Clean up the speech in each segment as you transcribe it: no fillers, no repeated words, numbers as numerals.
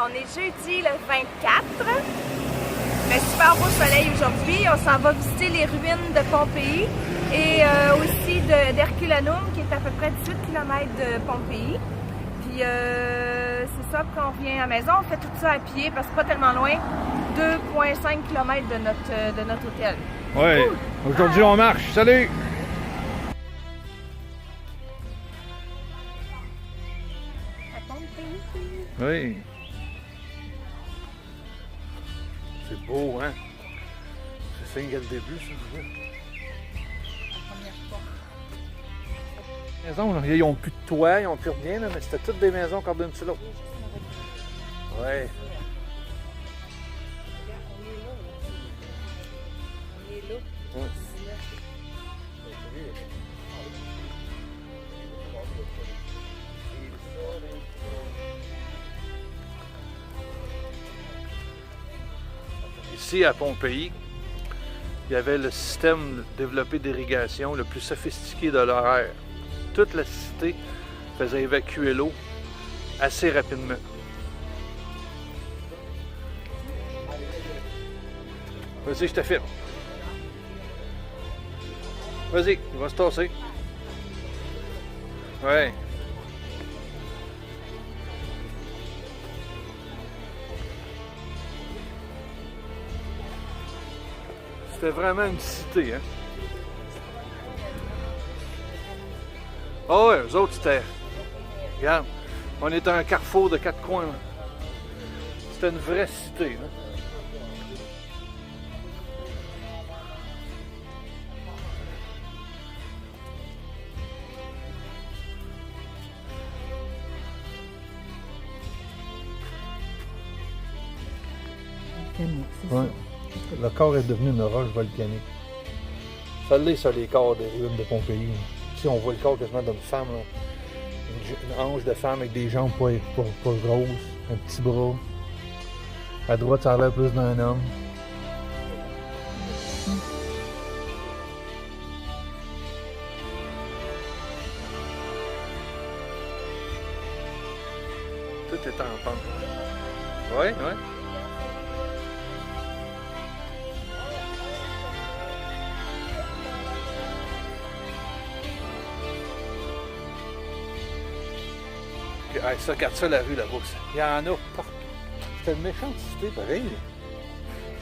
On est jeudi le 24. Mais super beau soleil aujourd'hui. On s'en va visiter les ruines de Pompéi et aussi d'Herculanum qui est à peu près 18 km de Pompéi. Puis c'est ça, quand on revient à la maison, on fait tout ça à pied parce que c'est pas tellement loin. 2,5 km de notre hôtel. Oui, aujourd'hui on marche. Salut! Oui. C'est beau, hein? C'est signe le début, ça. Les maisons, là, ils n'ont plus de toit, ils n'ont plus rien, là, mais c'était toutes des maisons cordonnes sur l'autre. Ouais. Ici, à Pompéi, il y avait le système développé d'irrigation le plus sophistiqué de leur ère. Toute la cité faisait évacuer l'eau assez rapidement. Vas-y, je te filme. Vas-y, il va se tasser. Ouais. C'était vraiment une cité, hein? Ah ouais, eux autres, c'était... Regarde, on est un carrefour de 4 coins, là. C'était une vraie cité, là. Ouais. Le corps est devenu une roche volcanique. Ça l'est, ça, les corps des ruines de Pompéi. Ici, on voit le corps quasiment d'une femme. Là. Une hanche de femme avec des jambes pas grosses, un petit bras. À droite, ça a l'air plus d'un homme. Tout est en pente. Ouais, ouais. Ah, ça, regarde ça, la rue là-bas. Il y en a partout. C'est une méchante cité, pareil.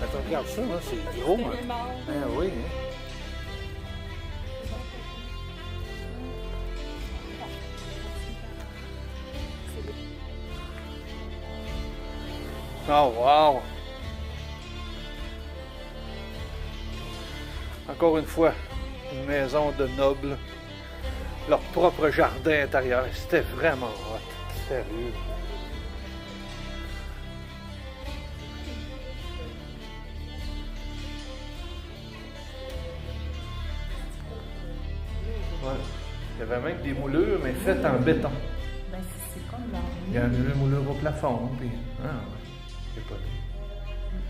Attends, regarde ça, là, c'est gros. Hein? Ah oui, hein? Oh, wow! Encore une fois, une maison de nobles. Leur propre jardin intérieur. C'était vraiment hot. Sérieux. Ouais. Il y avait même des moulures, mais faites en béton. Ben, c'est comme leur... Il y a une moulure au plafond, puis... Ah, ouais. C'est pas...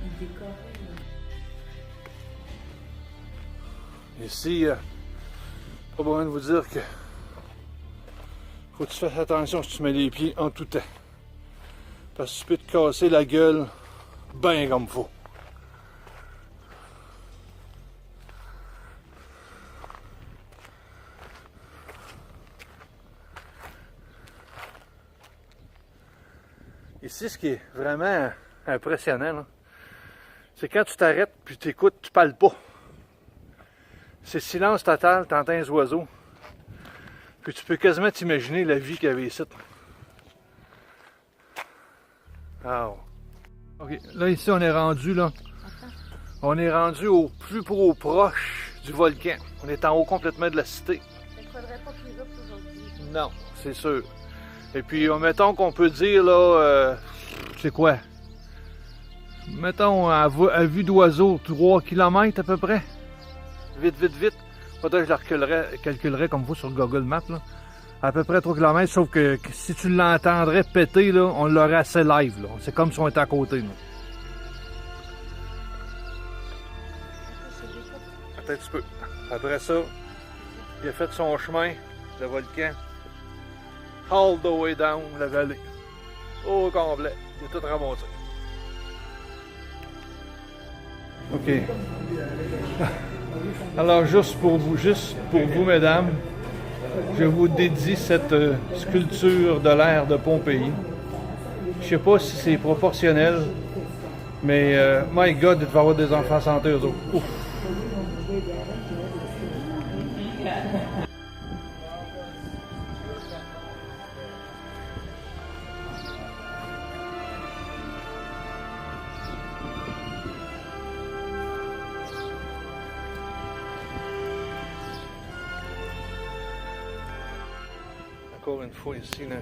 Ils décorent. Ici, pas besoin de vous dire que faut que tu fasses attention si tu mets les pieds en tout temps. Parce que tu peux te casser la gueule bien comme faut. Ici, ce qui est vraiment impressionnant, c'est quand tu t'arrêtes puis tu écoutes, tu parles pas. C'est silence total, tu entends les oiseaux. Puis tu peux quasiment t'imaginer la vie qu'il y avait ici. Ah. Ok, là ici on est rendu là. On est rendu au plus proche du volcan. On est en haut complètement de la cité. Il ne faudrait pas qu'il roule aujourd'hui. Non, c'est sûr. Et puis mettons qu'on peut dire là, c'est quoi? Mettons à vue d'oiseau, 3 km à peu près. Vite, vite, vite. Faudrait que je le calculerais comme vous sur Google Maps, là. À peu près 3 km, sauf que si tu l'entendrais péter, là, on l'aurait assez live. Là. C'est comme si on était à côté. Là. Attends un petit peu. Après ça, il a fait son chemin, le volcan, all the way down la vallée. Au complet. J'ai tout ramassé. OK. Alors, juste pour vous, mesdames, je vous dédie cette sculpture de l'ère de Pompéi. Je sais pas si c'est proportionnel, mais my God, il va y avoir des enfants santé eux autres. Ouf. Encore une fois ici, là,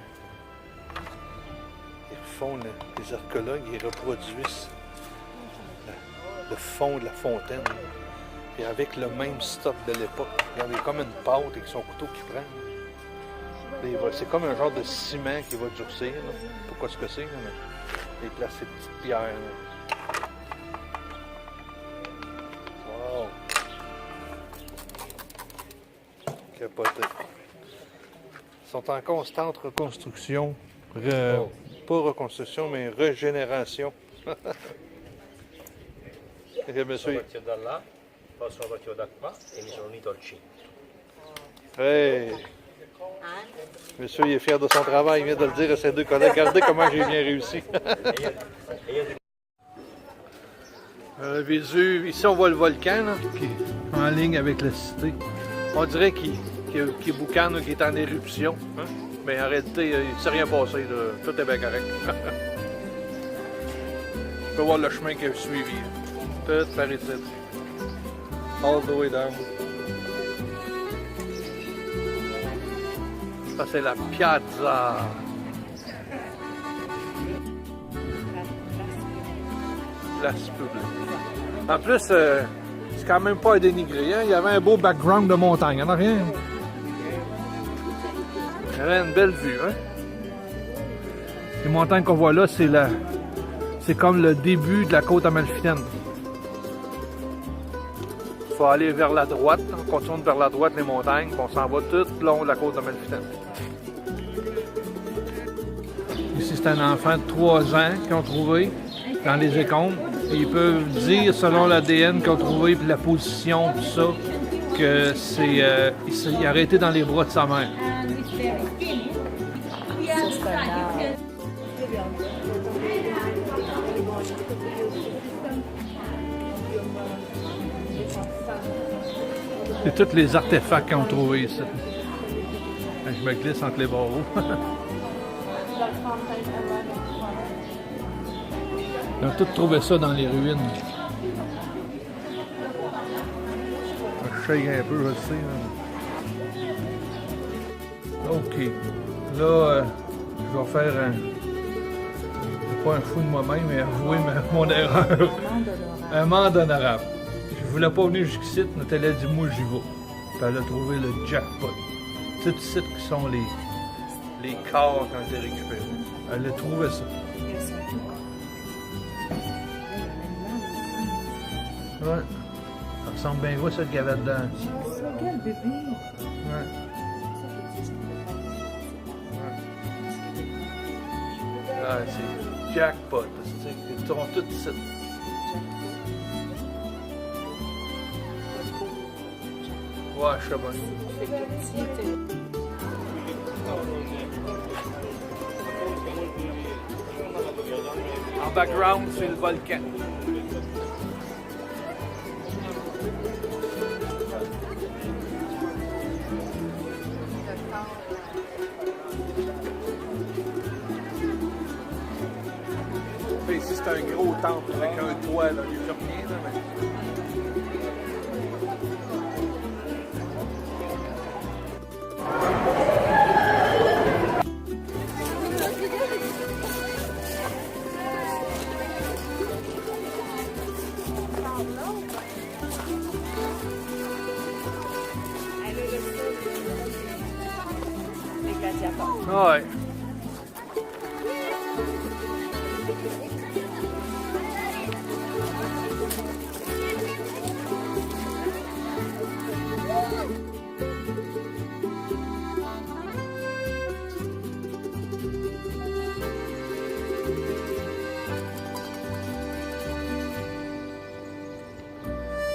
ils refont, les archéologues, ils reproduisent le fond de la fontaine. Puis avec le même stock de l'époque. Regardez, comme une pâte avec son couteau qui prend. C'est comme un genre de ciment qui va durcir. Là. Pourquoi ce que c'est? Mais il place ces petites pierres. Là. Wow! Capoté. Ils sont en constante reconstruction. Pas reconstruction, mais régénération. Monsieur. Da là, poi sono partito da qua e mi sono unito al centro. Hey. Monsieur, il est fier de son travail, il vient de le dire à ses deux collègues. Regardez comment j'ai bien réussi. Vésuve, ici on voit le volcan là, qui est en ligne avec la cité. On dirait qu'il boucane, qu'il est en éruption. Hein? Mais en réalité, il ne s'est rien passé. Là. Tout est bien correct. On peut voir le chemin qu'il a suivi. Tout par ici. All the way down. Ça, c'est la piazza. Place publique. En plus, c'est quand même pas à dénigrer. Hein? Il y avait un beau background de montagne. Il n'y en a rien. Il y avait une belle vue. Hein? Les montagnes qu'on voit là, c'est comme le début de la côte amalfitaine. Il faut aller vers la droite. On continue vers la droite les montagnes. Puis on s'en va tout le long de la côte amalfitaine. Ici, c'est un enfant de 3 ans qu'ils ont trouvé dans les hécombes. Et ils peuvent dire, selon l'ADN qu'ils ont trouvé, et la position, tout ça, que il a arrêté dans les bras de sa mère. C'est tous les artefacts qu'ils ont trouvés ici. Je me glisse entre les barreaux. Ils ont tous trouvé ça dans les ruines. Je sais un peu, je le sais. Là. OK. Là, je vais faire pas un fou de moi-même, mais avouer mon erreur. Amende honorable. Je voulais pas venir jusqu'ici, Nathalie a dit moi j'y vais. Puis elle a trouvé le jackpot. Tout ce qui sont les corps qui ont été récupérés. Elle a trouvé ça. Ouais. Ça ressemble bien gros, ça, qu'il y avait dedans. Quel bébé! Ouais. Ah, c'est jackpot. Ils seront tous ici. Ouais, je sais bien. En background, c'est le volcan. Ici, c'est un gros temple avec un toit, là, il n'y a plus rien. Là, mais... Ouais.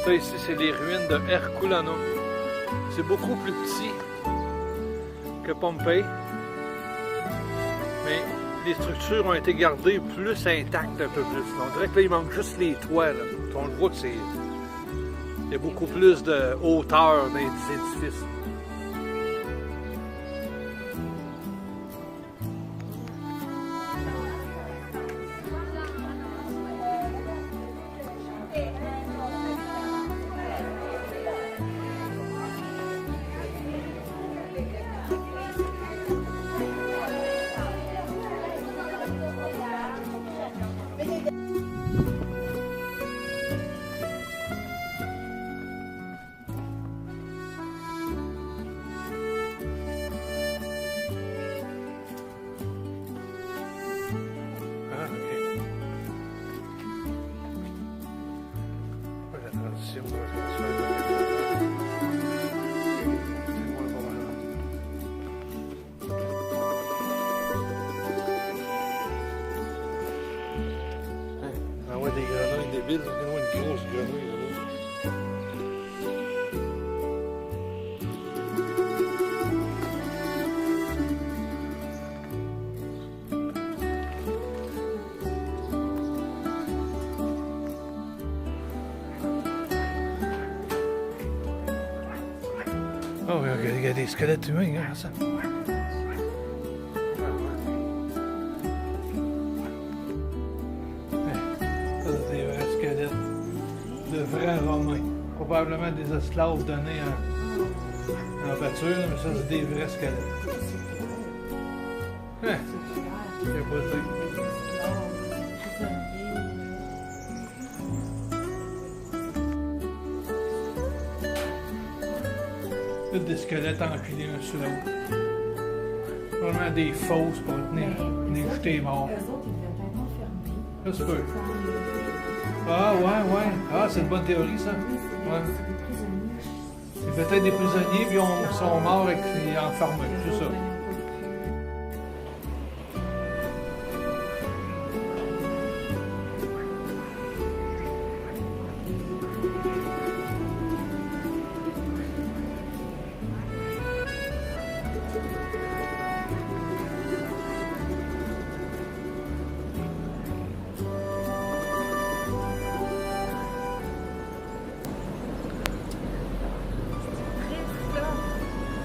Ça ici, c'est les ruines de Herculaneum. C'est beaucoup plus petit que Pompéi. Mais les structures ont été gardées plus intactes un peu plus. On dirait que là, il manque juste les toits. Là. On le voit que c'est... Il y a beaucoup plus de hauteur dans les édifices. Ah ouais, des grenouilles débiles, une grosse grenouille là. Oh, il y a des squelettes humains, regarde ça. Ça, c'est des vrais squelettes. De vrais Romains. Probablement des esclaves donnés en pâture, mais ça, c'est des vrais squelettes. Je sais pas dire. Toutes des squelettes empilés un sur l'autre. Vraiment des fosses pour venir jeter morts. Eux autres, ils devaient être enfermés. Ça se peut. Ah ouais. Ah, c'est une bonne théorie ça. Ouais. C'est peut-être des prisonniers puis ils sont morts et qu'ils sont enfermés, c'est ça.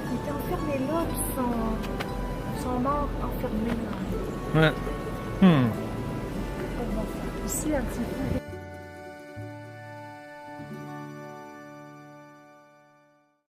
Ils étaient enfermés là, puis ils sont morts enfermés là. Ouais. Ici, un petit peu.